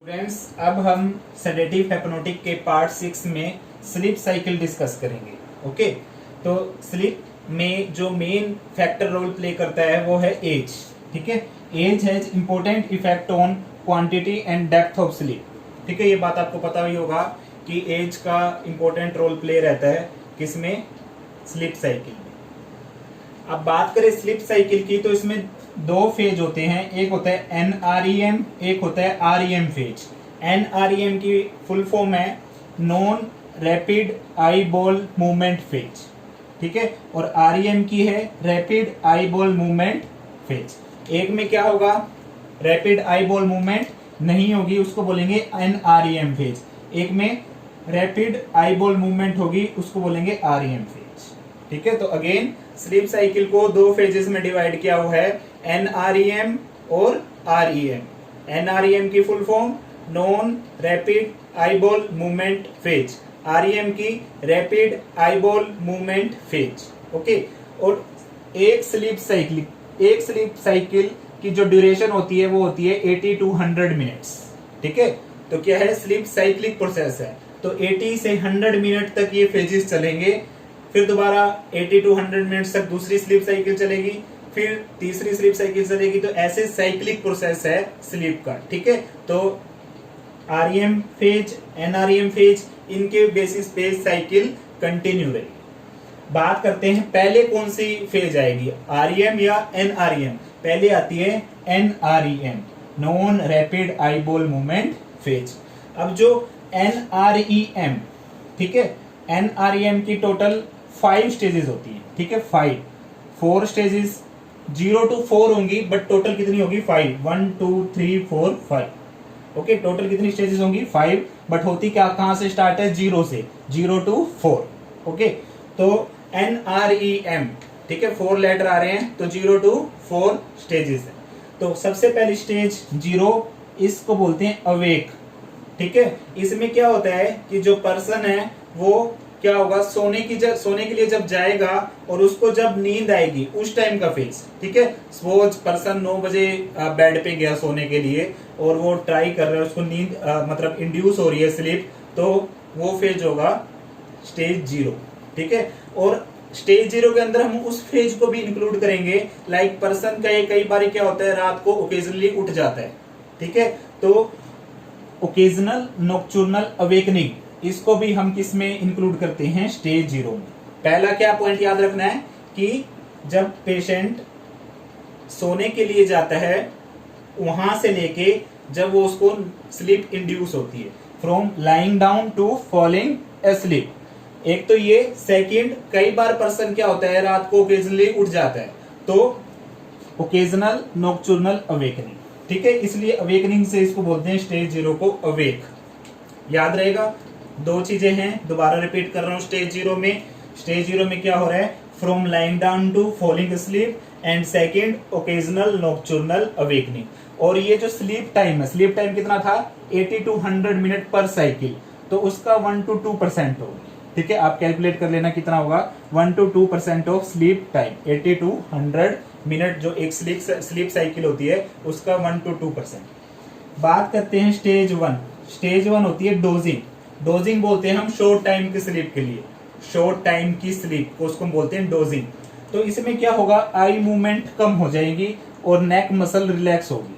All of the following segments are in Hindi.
फ्रेंड्स, अब हम सेडेटिव हिप्नोटिक के पार्ट 6 में स्लीप साइकिल डिस्कस करेंगे। ओके, तो स्लीप में जो मेन फैक्टर रोल प्ले करता है वो है एज। ठीक है, age has important effect on quantity and depth of sleep. ठीक है, ये बात आपको पता ही होगा कि एज का इंपॉर्टेंट रोल प्ले रहता है किसमें, स्लीप साइकिल में। अब बात करें स्लीप साइकिल की, तो इसमें दो फेज होते हैं, एक होता है NREM, एक होता है REM फेज। NREM की फुल फॉर्म है non rapid eye ball movement phase. ठीक है, और REM की है rapid eye ball movement phase. एक में क्या होगा, रैपिड आई बॉल मूवमेंट नहीं होगी, उसको बोलेंगे NREM फेज। एक में रैपिड आई बॉल मूवमेंट होगी, उसको बोलेंगे REM फेज। ठीक है, तो अगेन स्लीप साइकिल को दो फेजेस में डिवाइड किया हुआ है, NREM और REM। NREM की full form non rapid eye ball movement phase, REM की rapid eye ball movement phase. Okay, और एक स्लीप साइकिल की जो ड्यूरेशन होती है वो होती है 80 to 100 मिनट्स। ठीक है, तो क्या है, स्लीप साइक्लिक प्रोसेस है, तो 80 से 100 मिनट तक ये फेजेस चलेंगे। फिर दोबारा 80 to 100 मिनट्स तक दूसरी स्लीप साइकिल चलेगी, फिर तीसरी स्लीप साइकिल चलेगी। तो ऐसे साइक्लिक प्रोसेस है स्लीप का। ठीक है, तो REM फेज, NREM फेज, इनके बेसिस पे साइकिल कंटिन्यू रहेगी। बात करते हैं पहले कौन सी फेज आएगी, REM या NREM। पहले आती है NREM, non rapid eye ball movement phase. अब जो NREM, ठीक है, NREM की टोटल 5 स्टेजेस होती है। ठीक है, 4 स्टेजेस 0 to 4 होंगी, बट टोटल कितनी होगी 5, 1 2 3 4 5। ओके, टोटल कितनी स्टेजेस होंगी 5, बट होती क्या, कहां से स्टार्ट है, 0 से, 0 to 4। ओके, तो NREM, ठीक है, 4 लेटर आ रहे हैं, तो 0 to 4 स्टेजेस है। तो सबसे पहली स्टेज 0, इसको बोलते हैं अवेक। ठीक है, इसमें क्या होता है कि जो पर्सन है वो क्या होगा, सोने के लिए जब जाएगा और उसको जब नींद आएगी उस टाइम का फेज। ठीक है, सपोज पर्सन 9 बजे बेड पे गया सोने के लिए और वो ट्राई कर रहा है, उसको नींद मतलब इंड्यूस हो रही है स्लीप, तो वो फेज होगा स्टेज 0। ठीक है, और स्टेज 0 के अंदर हम उस फेज को भी इंक्लूड करेंगे, लाइक पर्सन का ये कई बार क्या होता है, रात को ओकेजनली उठ जाता है। ठीक है, तो ओकेजनल नॉक्टर्नल अवेकनिंग, इसको भी हम किस में इंक्लूड करते हैं, स्टेज 0 में। पहला क्या पॉइंट याद रखना है कि जब पेशेंट सोने के लिए जाता है, वहां से लेके जब वो उसको स्लीप इंड्यूस होती है, from lying down to falling asleep. एक तो ये, सेकंड, कई बार पर्सन क्या होता है, रात को ओकेजनली उठ जाता है, तो ओकेजनल नॉक्टर्नल अवेकनिंग। ठीक है, इसलिए अवेकनिंग से इसको बोलते हैं स्टेज 0 को अवेक। याद रहेगा, दो चीजें हैं, दोबारा रिपीट कर रहा हूं। स्टेज 0 में क्या हो रहा है, from lying down to falling sleep, and second occasional nocturnal awakening. और ये जो स्लीप टाइम है, स्लीप टाइम कितना था, 80 to 100 मिनट पर साइकिल, तो उसका 1 to 2% होगा। ठीक है, आप कैलकुलेट कर लेना कितना होगा, 1 to 2% of sleep time, 80 to 100 minute जो एक स्लीप साइकिल होती है उसका 1 to 2%। बात करते हैं स्टेज 1। स्टेज 1 होती है डोजिंग बोलते हैं हम शॉर्ट टाइम की स्लीप के लिए, शॉर्ट टाइम की स्लीप को उसको बोलते हैं डोजिंग। तो इसमें क्या होगा, आई मूवमेंट कम हो जाएगी और नेक मसल रिलैक्स होगी।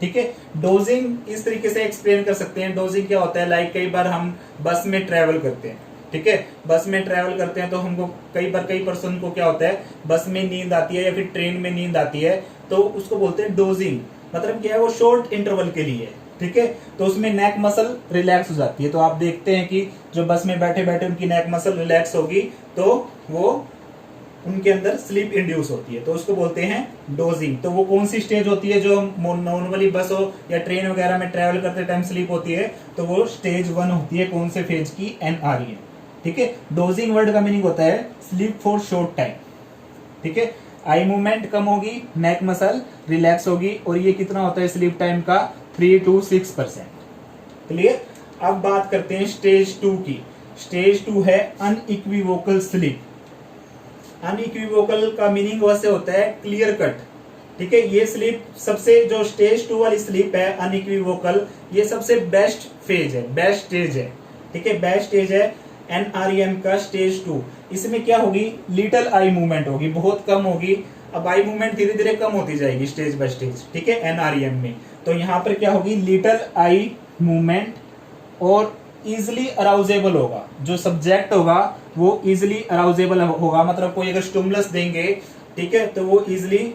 ठीक है, डोजिंग इस तरीके से एक्सप्लेन कर सकते हैं। डोजिंग क्या होता है, लाइक कई बार हम बस में ट्रेवल करते हैं। ठीक है, बस में ट्रेवल करते हैं तो हमको कई पर्सन को क्या होता है, बस में नींद आती है या फिर ट्रेन में नींद आती है, तो उसको बोलते हैं डोजिंग। मतलब क्या है, वो शॉर्ट इंटरवल के लिए है। ठीक है, तो उसमें नेक मसल रिलैक्स हो जाती है। तो आप देखते हैं कि जो बस में बैठे बैठे उनकी नेक मसल रिलैक्स होगी, तो वो उनके अंदर स्लीप इंड्यूस होती है, तो उसको बोलते हैं डोजिंग। तो वो कौन सी स्टेज होती है, जो नॉर्मली बस हो या ट्रेन वगैरह में ट्रेवल करते टाइम स्लीप होती है, तो वो स्टेज 1 होती है, कौन से फेज की, NREM। ठीक है, डोजिंग वर्ड का मीनिंग होता है स्लीप फॉर शॉर्ट टाइम। ठीक है, आई मूवमेंट कम होगी, नेक मसल रिलैक्स होगी, और ये कितना होता है स्लीप टाइम का, 3 to 6%। क्लियर। अब बात करते हैं स्टेज 2 की। स्टेज 2 है अनइक्विवोकल स्लीप। अनइक्विवोकल का मीनिंग वैसे होता है क्लियर कट, ठीक है, ये स्लीप सबसे, जो स्टेज 2 वाली स्लीप है अनइक्विवोकल, ये सबसे बेस्ट फेज है, बेस्ट स्टेज है। ठीक है, बेस्ट स्टेज है एनआरईएम का स्टेज 2। इसमें क्या होगी, लिटिल आई मूवमेंट होगी, बहुत कम होगी। अब आई मूवमेंट धीरे धीरे कम होती जाएगी स्टेज बाय स्टेज। ठीक है, एनआरईएम में तो यहाँ पर क्या होगी, लिटिल आई मूवमेंट और इजिली अराउजेबल होगा। जो सब्जेक्ट होगा वो इजिली अराउजेबल होगा, मतलब कोई अगर स्टिमुलस देंगे, ठीक है, तो वो इजिली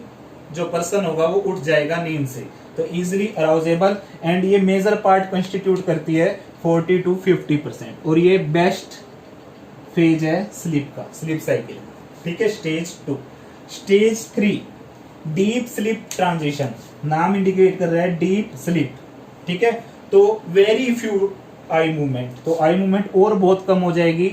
जो पर्सन होगा वो उठ जाएगा नींद से, तो इजिली अराउजेबल। एंड ये मेजर पार्ट कंस्टिट्यूट करती है 40 to 50%, और ये बेस्ट फेज है स्लीप का, स्लीप साइकिल। ठीक है, stage 2। Stage 3 deep sleep transition, नाम इंडिकेट कर रहा है डीप स्लीप। ठीक है, तो वेरी फ्यू आई मूवमेंट, तो आई मूवमेंट और बहुत कम हो जाएगी।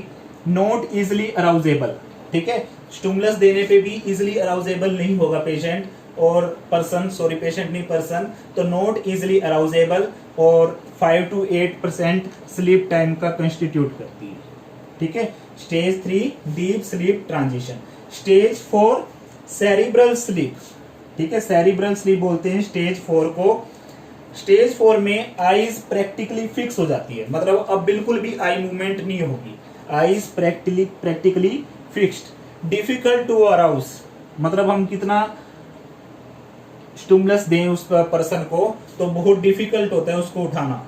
नॉट इजिली अराउजेबल, ठीक है, स्टिमुलस देने पे भी इजिली अराउजेबल नहीं होगा पेशेंट और पर्सन, सॉरी पेशेंट नहीं पर्सन, तो नॉट इजिली अराउजेबल और 5 to 8% स्लीप टाइम का कंस्टिट्यूट करती है। ठीक है, stage 3 deep sleep transition. Stage 4 cerebral sleep. ठीक है, सेरिब्रल स्लीप बोलते हैं स्टेज 4 को। स्टेज 4 में आईज प्रैक्टिकली फिक्स हो जाती है, मतलब अब बिल्कुल भी आई मूवमेंट नहीं होगी, eyes practically fixed. Difficult to arouse, मतलब हम कितना स्टिमुलस दें उस पर्सन को तो बहुत डिफिकल्ट होता है उसको उठाना।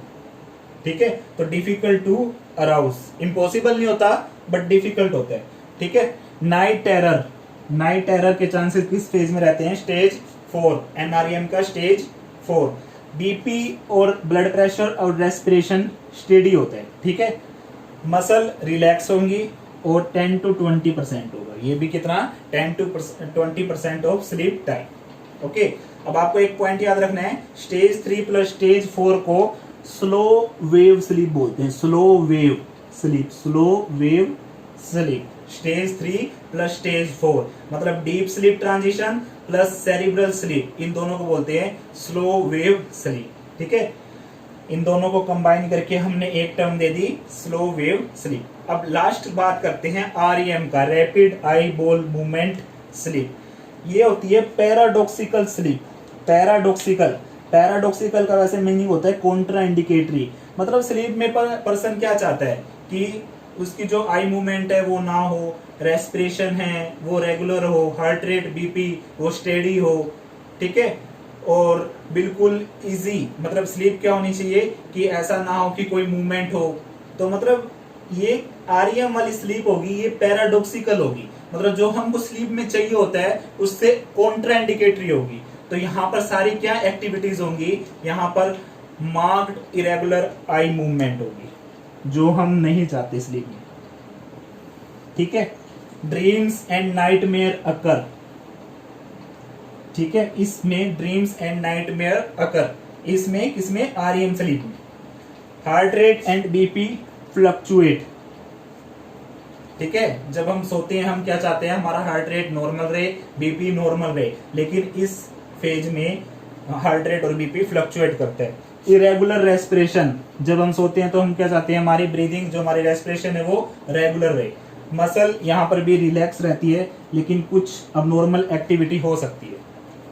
ठीक है, तो डिफिकल्ट टू अराउज, इम्पॉसिबल नहीं होता बट डिफिकल्ट होता है। ठीक है, नाइट टेरर, नाइट टेरर के चांसेस किस फेज में रहते हैं, स्टेज 4, एनआरईएम का स्टेज 4। बीपी और ब्लड प्रेशर और रेस्पिरेशन स्टेडी होता है। ठीक है, मसल रिलैक्स होंगी और 10 to 20% होगा, ये भी कितना, 10 to 20% of sleep time. Okay, अब आपको एक पॉइंट याद रखना है, स्टेज 3 प्लस स्टेज 4 को स्लो वेव स्लीप बोलते हैं, slow wave sleep, slow wave sleep. Stage 3 plus stage 4, मतलब deep sleep transition plus cerebral sleep, इन दोनों को बोलते हैं स्लो वेव स्लीप। ठीक है, इन दोनों को कंबाइन करके हमने एक टर्म दे दी, स्लो वेव स्लीप। अब लास्ट बात करते हैं आरईएम का, rapid eye ball movement sleep. ये होती है पैराडॉक्सिकल स्लीप। पैराडॉक्सिकल का वैसे मीनिंग होता है कॉन्ट्रा इंडिकेटरी, मतलब स्लीप में पर्सन क्या चाहता है कि उसकी जो आई मूवमेंट है वो ना हो, रेस्पिरेशन है वो रेगुलर हो, हार्ट रेट बीपी वो स्टेडी हो। ठीक है, और बिल्कुल इजी, मतलब स्लीप क्या होनी चाहिए कि ऐसा ना हो कि कोई मूवमेंट हो, तो मतलब ये आरईएम वाली स्लीप होगी, ये पैराडॉक्सिकल होगी, मतलब जो हमको स्लीप में चाहिए होता है उससे कॉन्ट्रा इंडिकेटरी होगी। तो यहाँ पर सारी क्या एक्टिविटीज होंगी, यहाँ पर मार्क्ड इरेगुलर आई मूवमेंट होगी जो हम नहीं चाहते स्लीप में। ठीक है, ड्रीम्स एंड नाइटमेयर अकर। ठीक है, इसमें ड्रीम्स एंड नाइटमेयर अकर, इसमें किसमें, आरईएम स्लीप में। Heart rate and BP fluctuate. ठीक है, जब हम सोते हैं हम क्या चाहते हैं, हमारा हार्ट रेट नॉर्मल रहे, बीपी नॉर्मल रहे, लेकिन इस फेज में हार्ट रेट और बीपी फ्लक्चुएट करते हैं। इरेगुलर रेस्पिरेशन, जब हम सोते हैं तो हम क्या चाहते हैं, हमारी ब्रीदिंग, जो हमारी रेस्पिरेशन है वो रेगुलर रहे। मसल यहाँ पर भी रिलैक्स रहती है, लेकिन कुछ अबनॉर्मल एक्टिविटी हो सकती है।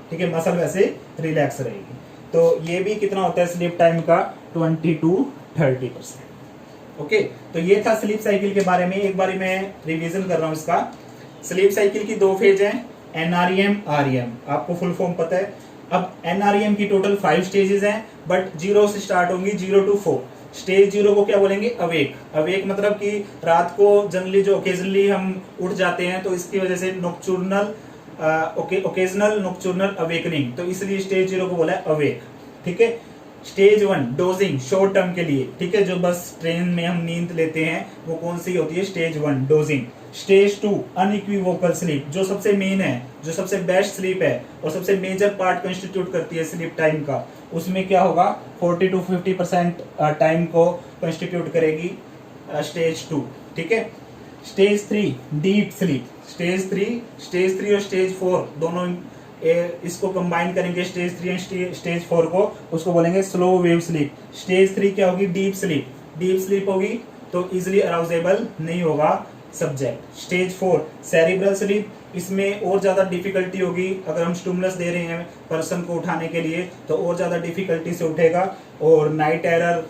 ठीक है, मसल वैसे रिलैक्स रहेगी। तो ये भी कितना होता है स्लीप टाइम का, 20 to 30%। ओके, तो ये था स्लीप साइकिल के बारे में। एक बारी मैं रिवीजन कर रहा हूँ इसका। स्लीप साइकिल की 2 फेज हैं, एनआरईएम, आरईएम, आपको फुल फॉर्म पता है। अब एनआरईएम की टोटल 5 स्टेजेस हैं, बट 0 से स्टार्ट होंगी, 0 to 4। स्टेज 0 को क्या बोलेंगे, अवेक। अवेक मतलब कि रात को जनरली जो ओकेजनली हम उठ जाते हैं, तो इसकी वजह से नॉक्चूर्नल ओकेजनल नॉक्चूर्नल अवेकनिंग, तो इसलिए स्टेज 0 को बोला है अवेक। ठीक है, स्टेज 1 डोजिंग, शॉर्ट टर्म के लिए। ठीक है, जो बस ट्रेन में हम नींद लेते हैं वो कौन सी होती है, stage 1 dosing. Stage 2 unequivocal sleep, जो सबसे मेन है, जो सबसे बेस्ट स्लीप है और सबसे मेजर पार्ट कंस्टिट्यूट करती है स्लीप टाइम का, उसमें क्या होगा, 40 to 50% टाइम को कंस्टिट्यूट करेगी स्टेज 2। ठीक है, स्टेज 3 डीप स्लीप। स्टेज 3 और स्टेज 4 दोनों इसको कंबाइन करेंगे, स्टेज 3 एंड स्टेज 4 को, उसको बोलेंगे स्लो वेव स्लीप। स्टेज 3 क्या होगी, डीप स्लीप। डीप स्लीप होगी तो इजिली अराउजेबल नहीं होगा सब्जेक्ट। स्टेज 4 सेरिब्रल स्लीप, इसमें और ज़्यादा डिफिकल्टी होगी। अगर हम स्टिमुलस दे रहे हैं पर्सन को उठाने के लिए तो और ज़्यादा डिफिकल्टी से उठेगा और नाइट एरर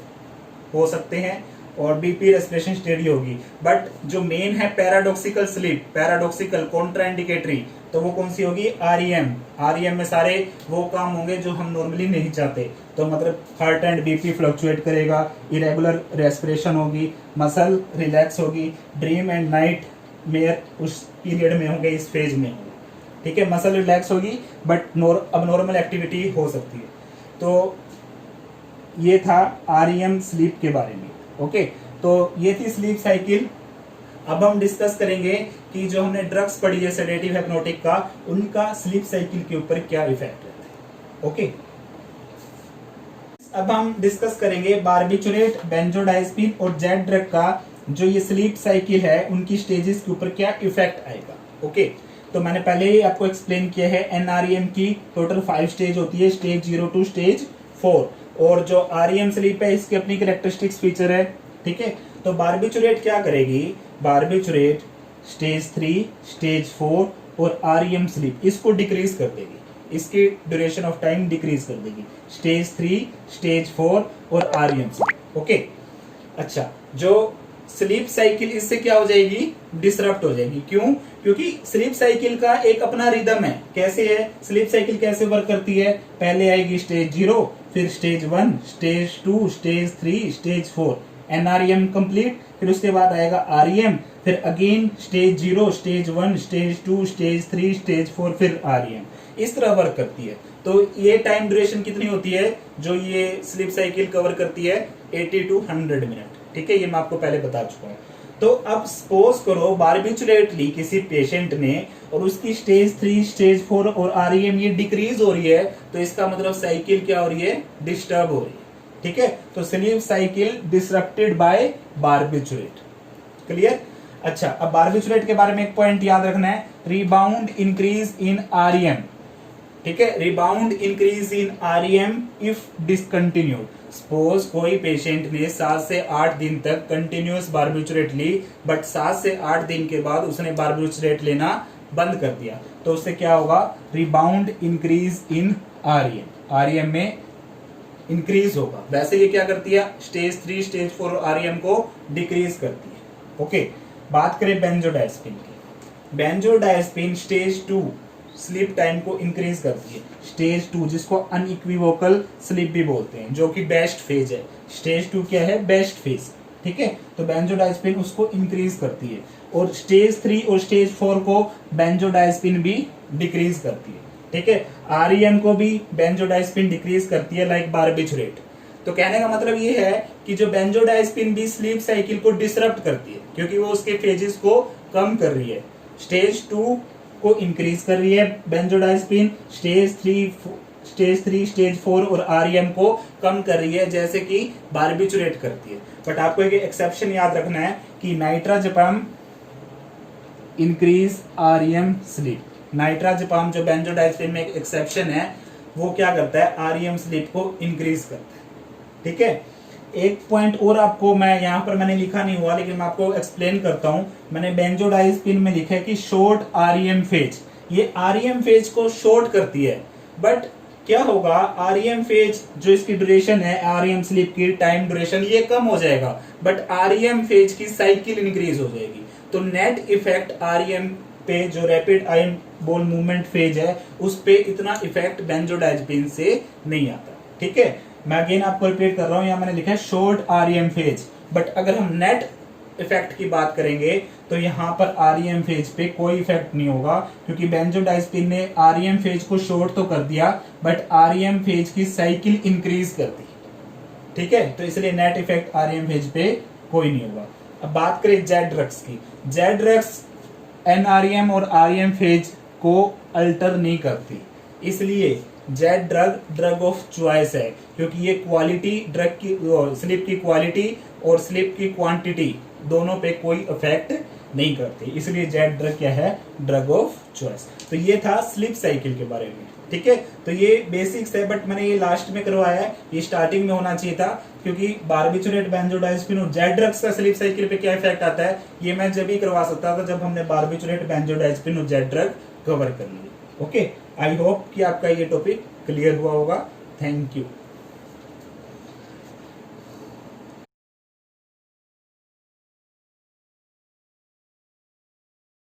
हो सकते हैं और बीपी रेस्पिरेशन स्टेडी होगी। बट जो मेन है पैराडॉक्सिकल स्लीप, पैराडॉक्सिकल कॉन्ट्राइंडिकेटरी, तो वो कौन सी होगी? आरईएम। आरईएम में सारे वो काम होंगे जो हम नॉर्मली नहीं चाहते। तो मतलब हार्ट एंड बीपी फ्लक्चुएट करेगा, इरेगुलर रेस्पिरेशन होगी, मसल रिलैक्स होगी, ड्रीम एंड नाइट मेयर उस पीरियड में होंगे, इस फेज में होंगे। ठीक है, मसल रिलैक्स होगी बट अब नॉर्मल एक्टिविटी हो सकती है। तो ये था आरईएम स्लीप के बारे में। ओके, तो ये थी स्लीप साइकिल। अब हम डिस्कस करेंगे कि जो हमने ड्रग्स पढ़ी है सेडेटिव हिप्नोटिक का, उनका स्लीप साइकिल के ऊपर क्या इफेक्ट रहता है। ओके, अब हम डिस्कस करेंगे बार्बिचुरेट, बेंजोडाइazepine और जेड ड्रग का जो ये स्लीप साइकिल है उनकी स्टेजेस के ऊपर क्या इफेक्ट आएगा। ओके, तो मैंने पहले ही आपको एक्सप्लेन किया है एनआरईएम की टोटल 5 स्टेज होती है, स्टेज 0 टू स्टेज 4, और जो आरईएम स्लीप है इसकी अपनी कैरेक्टरिस्टिक्स फीचर है। ठीक है, तो बार्बिचुरेट क्या करेगी? बार्बिचुरेट स्टेज 3, स्टेज 4 और आरईएम स्लीप इसको डिक्रीज कर देगी, इसकी ड्यूरेशन ऑफ टाइम डिक्रीज कर देगी। स्टेज 3, स्टेज 4 और आरईएम स्लीप। ओके, अच्छा, जो स्लीप साइकिल इससे क्या हो जाएगी? डिसरप्ट हो जाएगी। क्यों? क्योंकि स्लीप साइकिल का एक अपना रिदम है। कैसे है स्लीप साइकिल, कैसे वर्क करती है? पहले आएगी स्टेज 0, फिर stage 1, stage 2, stage 3, stage 4, NREM complete, फिर उसके बाद आएगा आरईएम, फिर again stage 0, stage 1, stage 2, stage 3, stage 4, फिर आरईएम। इस तरह वर्क करती है। तो ये टाइम ड्यूरेशन कितनी होती है जो ये स्लीप साइकिल कवर करती है? 80 to 100 मिनट। ठीक है, ये मैं आपको पहले बता चुका हूँ। तो अब सपोज करो बार्बिचुरेट ली किसी पेशेंट ने और उसकी स्टेज 3, स्टेज 4 और आरईएम ये डिक्रीज हो रही है, तो इसका मतलब साइकिल क्या हो रही है? डिस्टर्ब हो रही है। ठीक है, तो sleep cycle disrupted by barbiturate. Clear? अच्छा, अब बार्बिचुरेट के बारे में एक पॉइंट याद रखना है, रिबाउंड इंक्रीज इन आरईएम। ठीक है, rebound increase in REM if discontinued. Suppose कोई पेशेंट ने 7 से 8 दिन तक कंटिन्यूअस बार्बिचुरेट ली, बट 7 से 8 दिन के बाद उसने बार्बिचुरेट लेना बंद कर दिया, तो उससे क्या होगा? Rebound increase in REM, REM में इंक्रीज होगा। वैसे ये क्या करती है? स्टेज 3, स्टेज 4 आरईएम को डिक्रीज करती है। ओके, बात करें बेंजोडाइazepine की। बेंजोडाइazepine स्टेज 2 स्लीप टाइम को इंक्रीज करती है। स्टेज 2 जिसको अनइक्विवोकल स्लीप भी बोलते हैं, जो कि बेस्ट फेज है। स्टेज 2 क्या है? Best phase. ठीक है, तो बेंजोडाइazepine उसको इंक्रीज करती है, और स्टेज 3 और स्टेज 4 को बेंजोडाइazepine भी डिक्रीज करती है। ठीक है, आरईएम को भी बेंजोडाइazepine डिक्रीज करती है लाइक बार्बिचुरेट। तो कहने का मतलब ये है कि जो बेंजोडाइazepine भी स्लीप साइकिल को डिसरप्ट करती है, क्योंकि वो उसके फेजेस को कम कर रही है। स्टेज 2 को इंक्रीज कर रही है बेंजोडाइazepine, स्टेज 3, स्टेज 4 और आरईएम को कम कर रही है, जैसे कि बार्बिचुरेट करती है। बट आपको एक एक्सेप्शन याद रखना है कि नाइट्राजेपाम इंक्रीज आरईएम स्लीप। नाइट्राजेपाम जो बेंजोडाइazepine में एक एक्सेप्शन है, वो क्या करता है? आरईएम स्लीप को इंक्रीज करता है। ठीक है, एक पॉइंट और आपको मैं यहाँ पर मैंने लिखा नहीं हुआ, लेकिन मैं आपको एक्सप्लेन करता हूँ। मैंने बेंजोडाइazepine में लिखा है कि शॉर्ट आरईएम फेज, ये आरईएम फेज को शॉर्ट करती है। बट क्या होगा? आरईएम फेज जो इसकी ड्यूरेशन है, आरईएम स्लीप की टाइम ड्यूरेशन, ये कम हो जाएगा, बट आरईएम फेज की साइकिल इंक्रीज हो जाएगी। तो नेट इफेक्ट आरईएम पे, जो rapid eye ball movement phase है, उस पे इतना इफेक्ट बेंजोडाइazepine से नहीं आता। ठीक है, मैं अगेन आपको रिपीट कर रहा हूं, यहाँ मैंने लिखा है शॉर्ट आरईएम फेज, बट अगर हम नेट इफेक्ट की बात करेंगे तो यहाँ पर आरईएम फेज पे कोई इफेक्ट नहीं होगा, क्योंकि बेंजोडाइazepine ने आरईएम फेज को शॉर्ट तो कर दिया, बट आरईएम फेज की साइकिल इंक्रीज कर दी। ठीक है, तो इसलिए नेट इफेक्ट आरईएम फेज पे कोई नहीं होगा। अब बात करें जेड ड्रग्स की। जेड ड्रग्स एनआरईएम और आरईएम फेज को अल्टर नहीं करती, इसलिए जेड ड्रग ऑफ चॉइस है, क्योंकि ये क्वालिटी ड्रग की, स्लीप की क्वालिटी और स्लीप की क्वांटिटी दोनों पे कोई इफेक्ट नहीं करते, इसलिए जेड ड्रग क्या है, ड्रग ऑफ चॉइस। तो ये था स्लीप साइकिल के बारे में, ठीक है। तो ये बेसिक्स है, बट मैंने ये लास्ट में करवाया है, ये स्टार्टिंग में होना चाहिए था, क्योंकि बारबिटूरेट, बेंजोडाइज़ेपिन, जेड ड्रग्स का स्लीप साइकिल पे क्या इफेक्ट आता है, ये मैं जब ही करवा सकता था जब हमने बारबिटूरेट, बेंजोडाइज़ेपिन और जेड ड्रग कवर कर लिए। ओके, आई होप कि आपका ये टॉपिक क्लियर हुआ होगा। Thank you.